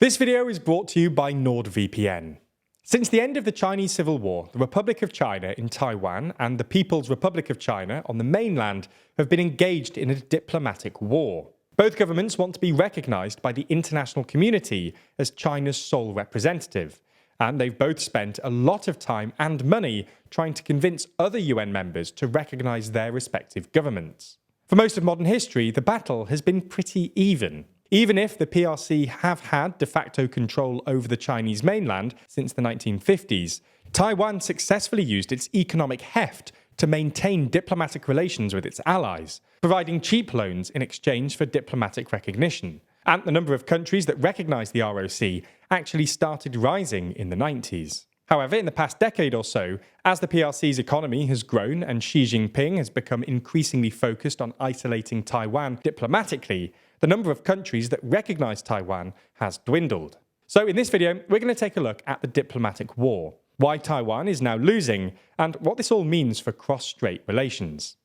This video is brought to you by NordVPN. Since the end of the Chinese Civil War, the Republic of China in Taiwan and the People's Republic of China on the mainland have been engaged in a diplomatic war. Both governments want to be recognized by the international community as China's sole representative, and they've both spent a lot of time and money trying to convince other UN members to recognize their respective governments. For most of modern history, the battle has been pretty even. Even if the PRC have had de facto control over the Chinese mainland since the 1950s, Taiwan successfully used its economic heft to maintain diplomatic relations with its allies, providing cheap loans in exchange for diplomatic recognition. And the number of countries that recognize the ROC actually started rising in the 90s. However, in the past decade or so, as the PRC's economy has grown and Xi Jinping has become increasingly focused on isolating Taiwan diplomatically, the number of countries that recognize Taiwan has dwindled. So in this video, we're going to take a look at the diplomatic war, why Taiwan is now losing, and what this all means for cross-strait relations.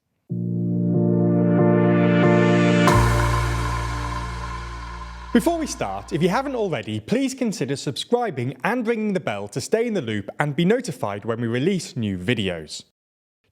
Before we start, if you haven't already, please consider subscribing and ringing the bell to stay in the loop and be notified when we release new videos.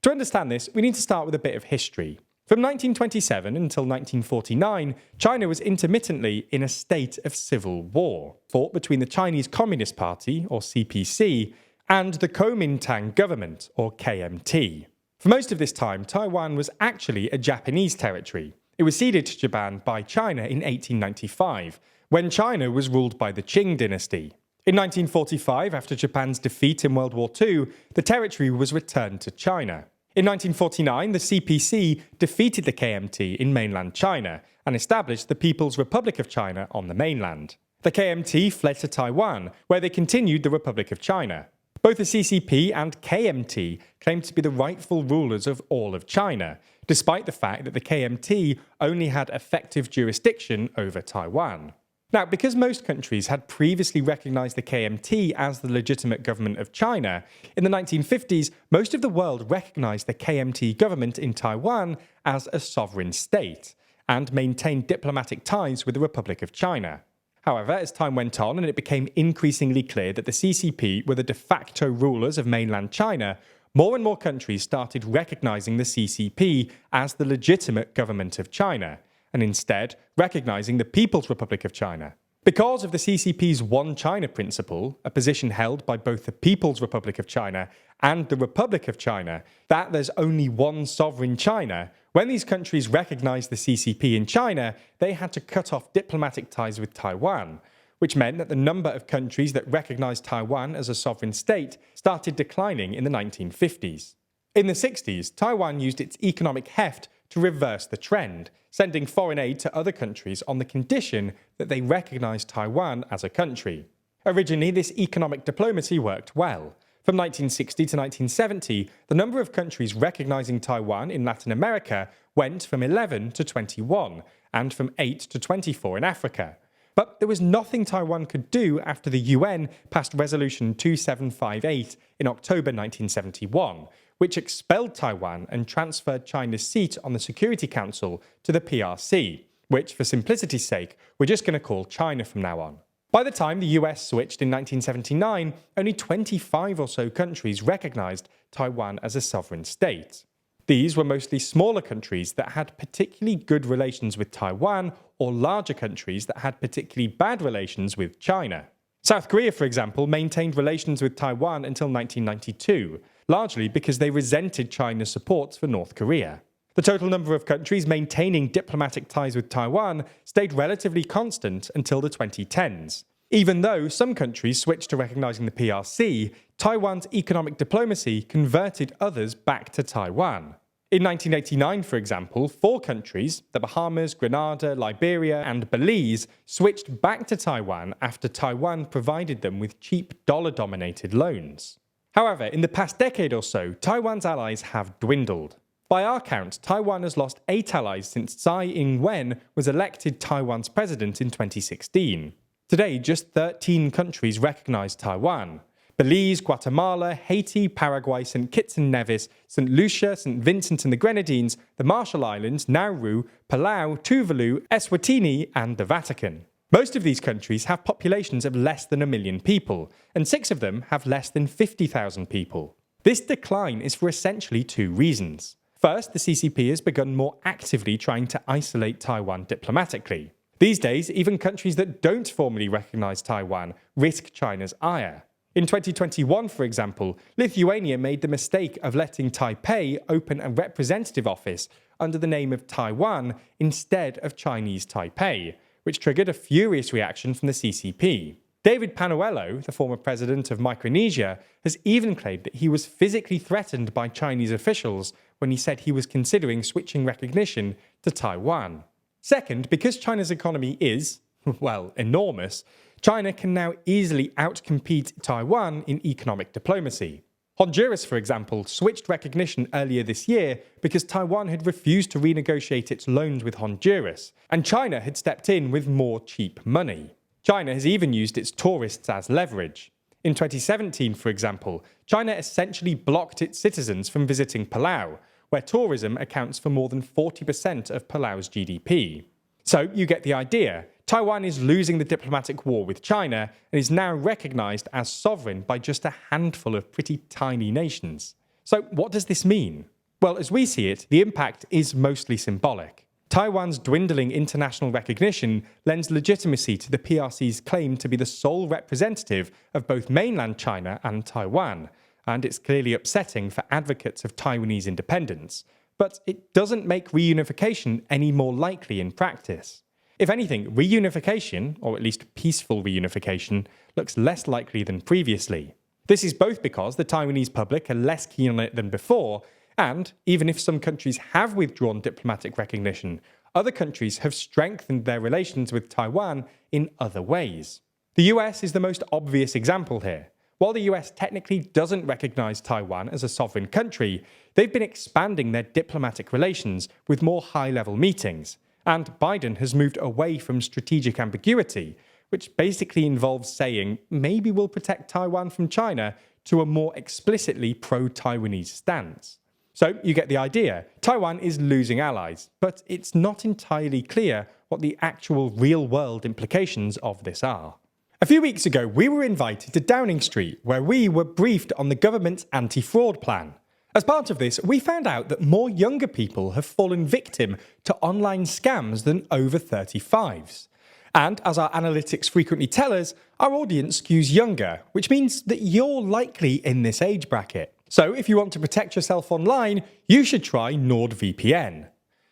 To understand this, we need to start with a bit of history. From 1927 until 1949, China was intermittently in a state of civil war, fought between the Chinese Communist Party, or CPC, and the Kuomintang government, or KMT. For most of this time, Taiwan was actually a Japanese territory. It was ceded to Japan by China in 1895, when China was ruled by the Qing dynasty. In 1945, after Japan's defeat in World War II, the territory was returned to China. In 1949, the CPC defeated the KMT in mainland China and established the People's Republic of China on the mainland. The KMT fled to Taiwan, where they continued the Republic of China. Both the CCP and KMT claimed to be the rightful rulers of all of China, despite the fact that the KMT only had effective jurisdiction over Taiwan. Now, because most countries had previously recognized the KMT as the legitimate government of China, in the 1950s, most of the world recognized the KMT government in Taiwan as a sovereign state, and maintained diplomatic ties with the Republic of China. However, as time went on and it became increasingly clear that the CCP were the de facto rulers of mainland China, more and more countries started recognizing the CCP as the legitimate government of China, and instead recognizing the People's Republic of China. Because of the CCP's One China principle, a position held by both the People's Republic of China and the Republic of China, that there's only one sovereign China, when these countries recognized the CCP in China, they had to cut off diplomatic ties with Taiwan, which meant that the number of countries that recognized Taiwan as a sovereign state started declining in the 1950s. In the 60s, Taiwan used its economic heft to reverse the trend, sending foreign aid to other countries on the condition that they recognized Taiwan as a country. Originally, this economic diplomacy worked well. From 1960 to 1970, the number of countries recognizing Taiwan in Latin America went from 11 to 21, and from 8 to 24 in Africa. But there was nothing Taiwan could do after the UN passed Resolution 2758 in October 1971, which expelled Taiwan and transferred China's seat on the Security Council to the PRC, which, for simplicity's sake, we're just going to call China from now on. By the time the US switched in 1979, only 25 or so countries recognized Taiwan as a sovereign state. These were mostly smaller countries that had particularly good relations with Taiwan, or larger countries that had particularly bad relations with China. South Korea, for example, maintained relations with Taiwan until 1992, largely because they resented China's support for North Korea. The total number of countries maintaining diplomatic ties with Taiwan stayed relatively constant until the 2010s. Even though some countries switched to recognizing the PRC, Taiwan's economic diplomacy converted others back to Taiwan. In 1989, for example, 4 countries, the Bahamas, Grenada, Liberia, and Belize, switched back to Taiwan after Taiwan provided them with cheap dollar-dominated loans. However, in the past decade or so, Taiwan's allies have dwindled. By our count, Taiwan has lost 8 allies since Tsai Ing-wen was elected Taiwan's president in 2016. Today, just 13 countries recognize Taiwan. Belize, Guatemala, Haiti, Paraguay, St. Kitts and Nevis, St. Lucia, St. Vincent and the Grenadines, the Marshall Islands, Nauru, Palau, Tuvalu, Eswatini, and the Vatican. Most of these countries have populations of less than 1 million people, and 6 of them have less than 50,000 people. This decline is for essentially 2 reasons. First, the CCP has begun more actively trying to isolate Taiwan diplomatically. These days, even countries that don't formally recognise Taiwan risk China's ire. In 2021, for example, Lithuania made the mistake of letting Taipei open a representative office under the name of Taiwan instead of Chinese Taipei, which triggered a furious reaction from the CCP. David Panuelo, the former president of Micronesia, has even claimed that he was physically threatened by Chinese officials when he said he was considering switching recognition to Taiwan. Second, because China's economy is, well, enormous, China can now easily outcompete Taiwan in economic diplomacy. Honduras, for example, switched recognition earlier this year because Taiwan had refused to renegotiate its loans with Honduras, and China had stepped in with more cheap money. China has even used its tourists as leverage. In 2017, for example, China essentially blocked its citizens from visiting Palau, where tourism accounts for more than 40% of Palau's GDP. So you get the idea. Taiwan is losing the diplomatic war with China and is now recognised as sovereign by just a handful of pretty tiny nations. So what does this mean? Well, as we see it, the impact is mostly symbolic. Taiwan's dwindling international recognition lends legitimacy to the PRC's claim to be the sole representative of both mainland China and Taiwan, and it's clearly upsetting for advocates of Taiwanese independence. But it doesn't make reunification any more likely in practice. If anything, reunification, or at least peaceful reunification, looks less likely than previously. This is both because the Taiwanese public are less keen on it than before, and even if some countries have withdrawn diplomatic recognition, other countries have strengthened their relations with Taiwan in other ways. The US is the most obvious example here. While the US technically doesn't recognise Taiwan as a sovereign country, they've been expanding their diplomatic relations with more high-level meetings. And Biden has moved away from strategic ambiguity, which basically involves saying, maybe we'll protect Taiwan from China, to a more explicitly pro-Taiwanese stance. So you get the idea. Taiwan is losing allies, but it's not entirely clear what the actual real-world implications of this are. A few weeks ago, we were invited to Downing Street, where we were briefed on the government's anti-fraud plan. As part of this, we found out that more younger people have fallen victim to online scams than over 35s. And as our analytics frequently tell us, our audience skews younger, which means that you're likely in this age bracket. So if you want to protect yourself online, you should try NordVPN.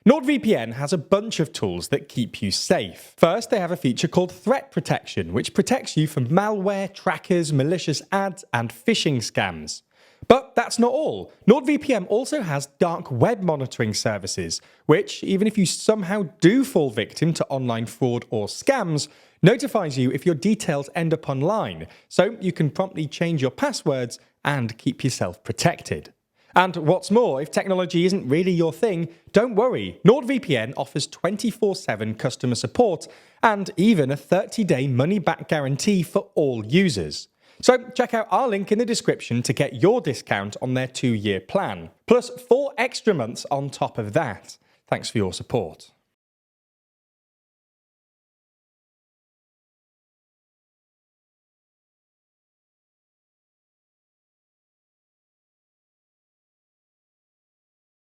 NordVPN has a bunch of tools that keep you safe. First, they have a feature called Threat Protection, which protects you from malware, trackers, malicious ads, and phishing scams. But that's not all. NordVPN also has dark web monitoring services, which, even if you somehow do fall victim to online fraud or scams, notifies you if your details end up online, so you can promptly change your passwords and keep yourself protected. And what's more, if technology isn't really your thing, don't worry. NordVPN offers 24/7 customer support and even a 30-day money-back guarantee for all users. So check out our link in the description to get your discount on their 2-year plan, plus 4 extra months on top of that. Thanks for your support.